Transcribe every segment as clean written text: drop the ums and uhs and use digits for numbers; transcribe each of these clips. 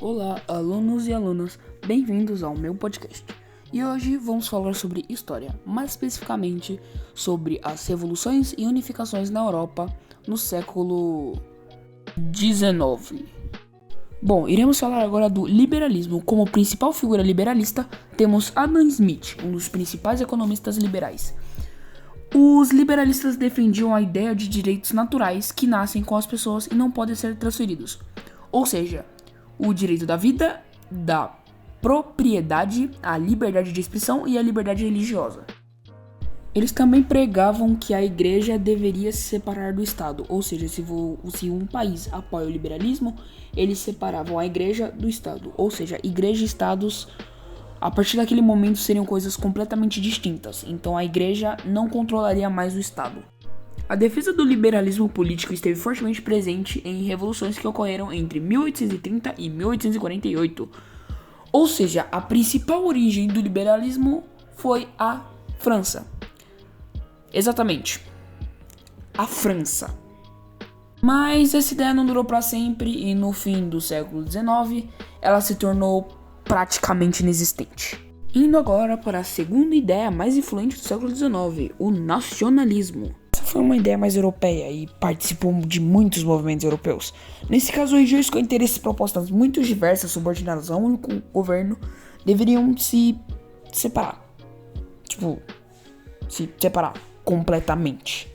Olá, alunos e alunas, bem-vindos ao meu podcast. E hoje vamos falar sobre história, mais especificamente sobre as revoluções e unificações na Europa no século XIX. Bom, iremos falar agora do liberalismo. Como principal figura liberalista, temos Adam Smith, um dos principais economistas liberais. Os liberalistas defendiam a ideia de direitos naturais que nascem com as pessoas e não podem ser transferidos. Ou seja, o direito da vida, da propriedade, a liberdade de expressão e a liberdade religiosa. Eles também pregavam que a igreja deveria se separar do Estado, ou seja, se um país apoia o liberalismo, eles separavam a igreja do Estado, ou seja, igreja e estados, a partir daquele momento, seriam coisas completamente distintas, então a igreja não controlaria mais o Estado. A defesa do liberalismo político esteve fortemente presente em revoluções que ocorreram entre 1830 e 1848. Ou seja, a principal origem do liberalismo foi a França. Exatamente, a França. Mas essa ideia não durou para sempre e no fim do século XIX ela se tornou praticamente inexistente. Indo agora para a segunda ideia mais influente do século XIX, o nacionalismo. Foi uma ideia mais europeia e participou de muitos movimentos europeus. Nesse caso, regiões com interesses e propostas muito diversas, subordinadas a um único governo, deveriam se separar. Se separar completamente.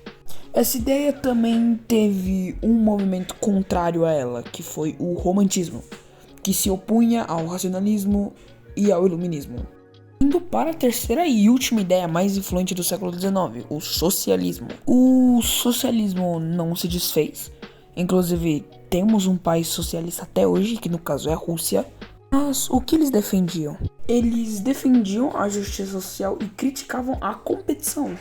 Essa ideia também teve um movimento contrário a ela, que foi o romantismo, que se opunha ao racionalismo e ao iluminismo. Indo para a terceira e última ideia mais influente do século XIX, o socialismo. O socialismo não se desfez, inclusive temos um país socialista até hoje, que no caso é a Rússia. Mas o que eles defendiam? Eles defendiam a justiça social e criticavam a competição.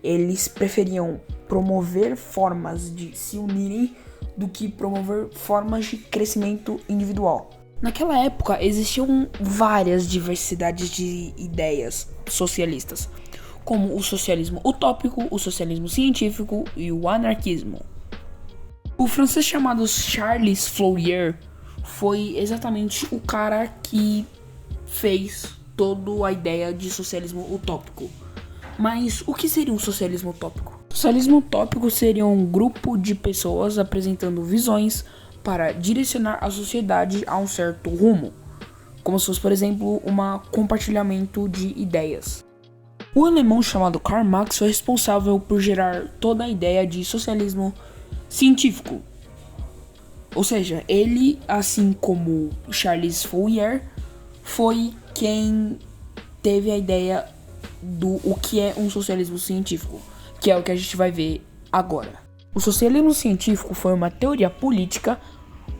Eles preferiam promover formas de se unirem do que promover formas de crescimento individual. Naquela época existiam várias diversidades de ideias socialistas, como o socialismo utópico, o socialismo científico e o anarquismo. O francês chamado Charles Fourier foi exatamente o cara que fez toda a ideia de socialismo utópico. Mas o que seria um socialismo utópico? O socialismo utópico seria um grupo de pessoas apresentando visões para direcionar a sociedade a um certo rumo, como se fosse, por exemplo, um compartilhamento de ideias. O alemão chamado Karl Marx foi responsável por gerar toda a ideia de socialismo científico. Ou seja, ele, assim como Charles Fourier, foi quem teve a ideia do o que é um socialismo científico, que é o que a gente vai ver agora. O socialismo científico foi uma teoria política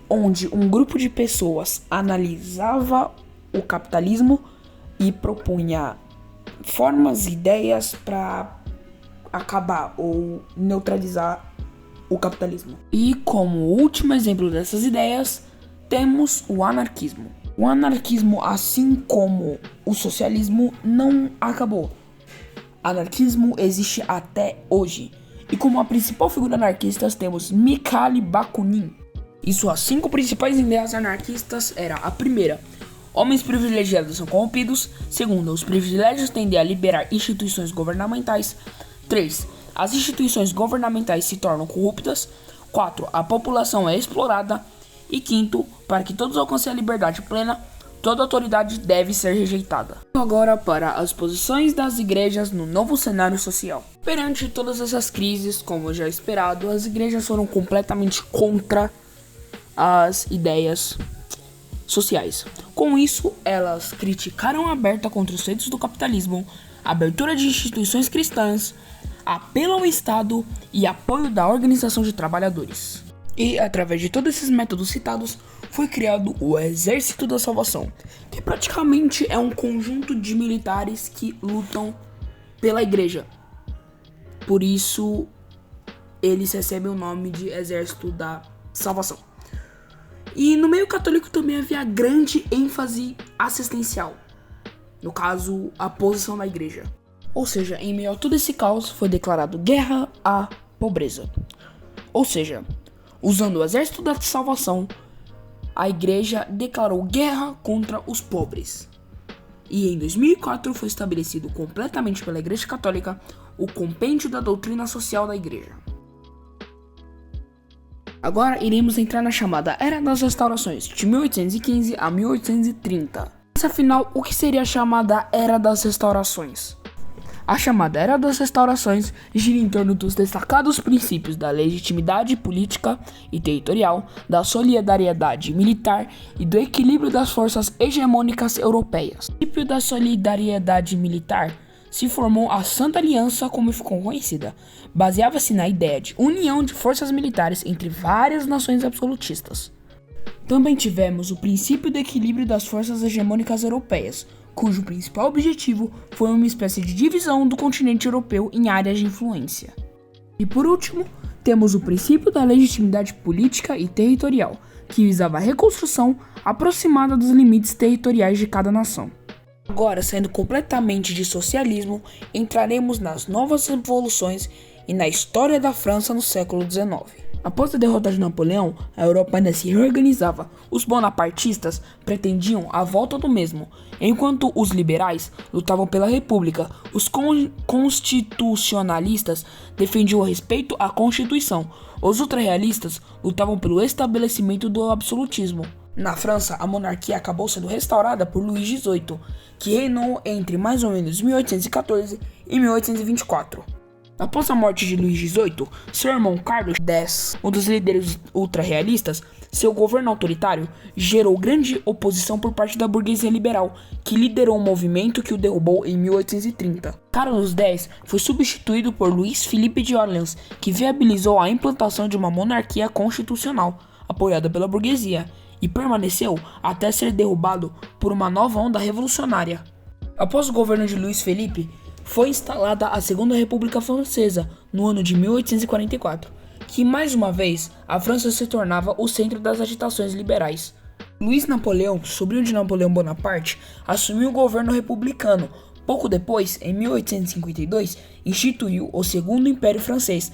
onde um grupo de pessoas analisava o capitalismo e propunha formas e ideias para acabar ou neutralizar o capitalismo. E como último exemplo dessas ideias, temos o anarquismo. O anarquismo, assim como o socialismo, não acabou. Anarquismo existe até hoje. E como a principal figura anarquista temos Mikhail Bakunin. E suas 5 principais ideias anarquistas eram: a primeira, homens privilegiados são corrompidos. Segunda, os privilégios tendem a liberar instituições governamentais. 3, as instituições governamentais se tornam corruptas. 4, a população é explorada. E 5, para que todos alcancem a liberdade plena, toda autoridade deve ser rejeitada. Agora para as posições das igrejas no novo cenário social. Perante todas essas crises, como já esperado, as igrejas foram completamente contra as ideias sociais. Com isso, elas criticaram a aberta contra os feitos do capitalismo, abertura de instituições cristãs, apelo ao Estado e apoio da organização de trabalhadores. E, através de todos esses métodos citados, foi criado o Exército da Salvação, que praticamente é um conjunto de militares que lutam pela igreja. Por isso, eles recebem o nome de Exército da Salvação. E no meio católico também havia grande ênfase assistencial, no caso, a posição da igreja. Ou seja, em meio a todo esse caos, foi declarado guerra à pobreza. Ou seja, usando o Exército da Salvação, a igreja declarou guerra contra os pobres. E em 2004 foi estabelecido completamente pela Igreja Católica o Compêndio da Doutrina Social da Igreja. Agora iremos entrar na chamada Era das Restaurações, de 1815 a 1830. Mas afinal, o que seria a chamada Era das Restaurações? A chamada Era das Restaurações gira em torno dos destacados princípios da legitimidade política e territorial, da solidariedade militar e do equilíbrio das forças hegemônicas europeias. O princípio da solidariedade militar se formou a Santa Aliança, como ficou conhecida. Baseava-se na ideia de união de forças militares entre várias nações absolutistas. Também tivemos o princípio do equilíbrio das forças hegemônicas europeias, cujo principal objetivo foi uma espécie de divisão do continente europeu em áreas de influência. E por último, temos o princípio da legitimidade política e territorial, que visava a reconstrução aproximada dos limites territoriais de cada nação. Agora, saindo completamente de socialismo, entraremos nas novas revoluções e na história da França no século XIX. Após a derrota de Napoleão, a Europa ainda se reorganizava. Os bonapartistas pretendiam a volta do mesmo, enquanto os liberais lutavam pela república. Os constitucionalistas defendiam o respeito à Constituição. Os ultrarrealistas lutavam pelo estabelecimento do absolutismo. Na França, a monarquia acabou sendo restaurada por Luís XVIII, que reinou entre mais ou menos 1814 e 1824. Após a morte de Luís XVIII, seu irmão Carlos X, um dos líderes ultrarrealistas, seu governo autoritário gerou grande oposição por parte da burguesia liberal, que liderou um movimento que o derrubou em 1830. Carlos X foi substituído por Luís Felipe de Orleans, que viabilizou a implantação de uma monarquia constitucional, apoiada pela burguesia, e permaneceu até ser derrubado por uma nova onda revolucionária. Após o governo de Luís Felipe, foi instalada a Segunda República Francesa no ano de 1844, que mais uma vez a França se tornava o centro das agitações liberais. Luís Napoleão, sobrinho de Napoleão Bonaparte, assumiu o governo republicano. Pouco depois, em 1852, instituiu o Segundo Império Francês,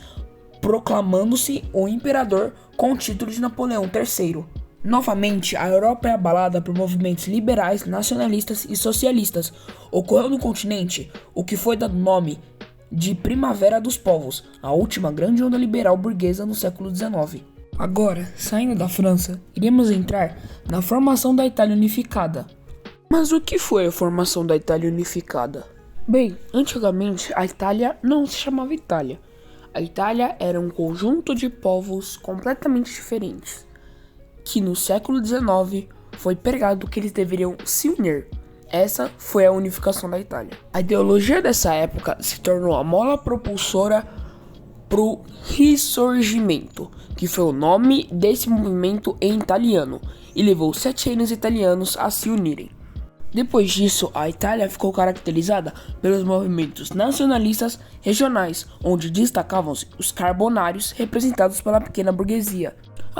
proclamando-se o imperador com o título de Napoleão III. Novamente, a Europa é abalada por movimentos liberais, nacionalistas e socialistas. Ocorreu no continente o que foi dado nome de Primavera dos Povos, a última grande onda liberal burguesa no século XIX. Agora, saindo da França, iremos entrar na formação da Itália unificada. Mas o que foi a formação da Itália unificada? Bem, antigamente a Itália não se chamava Itália. A Itália era um conjunto de povos completamente diferentes, que no século XIX foi pregado que eles deveriam se unir. Essa foi a unificação da Itália. A ideologia dessa época se tornou a mola propulsora pro Risorgimento, que foi o nome desse movimento em italiano, e levou 7 reinos italianos a se unirem. Depois disso, a Itália ficou caracterizada pelos movimentos nacionalistas regionais, onde destacavam-se os carbonários, representados pela pequena burguesia.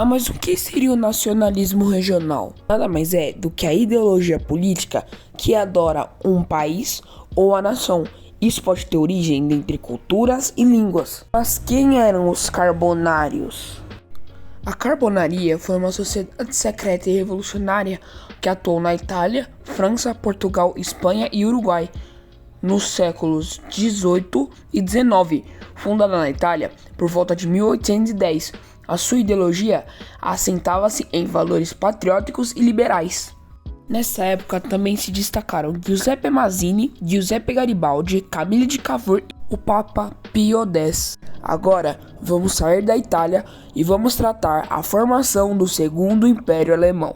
Mas o que seria o nacionalismo regional? Nada mais é do que a ideologia política que adora um país ou a nação. Isso pode ter origem entre culturas e línguas. Mas quem eram os carbonários? A Carbonaria foi uma sociedade secreta e revolucionária que atuou na Itália, França, Portugal, Espanha e Uruguai nos séculos 18 e 19, fundada na Itália por volta de 1810. A sua ideologia assentava-se em valores patrióticos e liberais. Nessa época também se destacaram Giuseppe Mazzini, Giuseppe Garibaldi, Camille de Cavour e o Papa Pio X. Agora vamos sair da Itália e vamos tratar a formação do Segundo Império Alemão.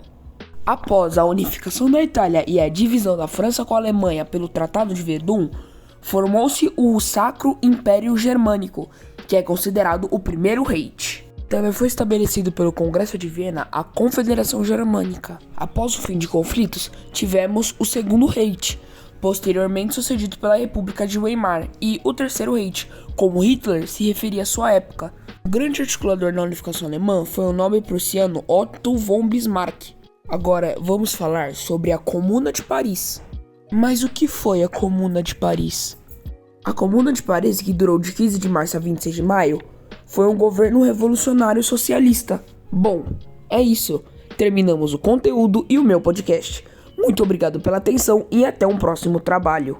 Após a unificação da Itália e a divisão da França com a Alemanha pelo Tratado de Verdun, formou-se o Sacro Império Germânico, que é considerado o primeiro Reich. Também foi estabelecido pelo Congresso de Viena a Confederação Germânica. Após o fim de conflitos, tivemos o Segundo Reich, posteriormente sucedido pela República de Weimar, e o Terceiro Reich, como Hitler se referia à sua época. O grande articulador na unificação alemã foi o nobre prussiano Otto von Bismarck. Agora vamos falar sobre a Comuna de Paris. Mas o que foi a Comuna de Paris? A Comuna de Paris, que durou de 15 de março a 26 de maio, foi um governo revolucionário socialista. Bom, é isso. terminamos o conteúdo e o meu podcast. Muito obrigado pela atenção e até um próximo trabalho.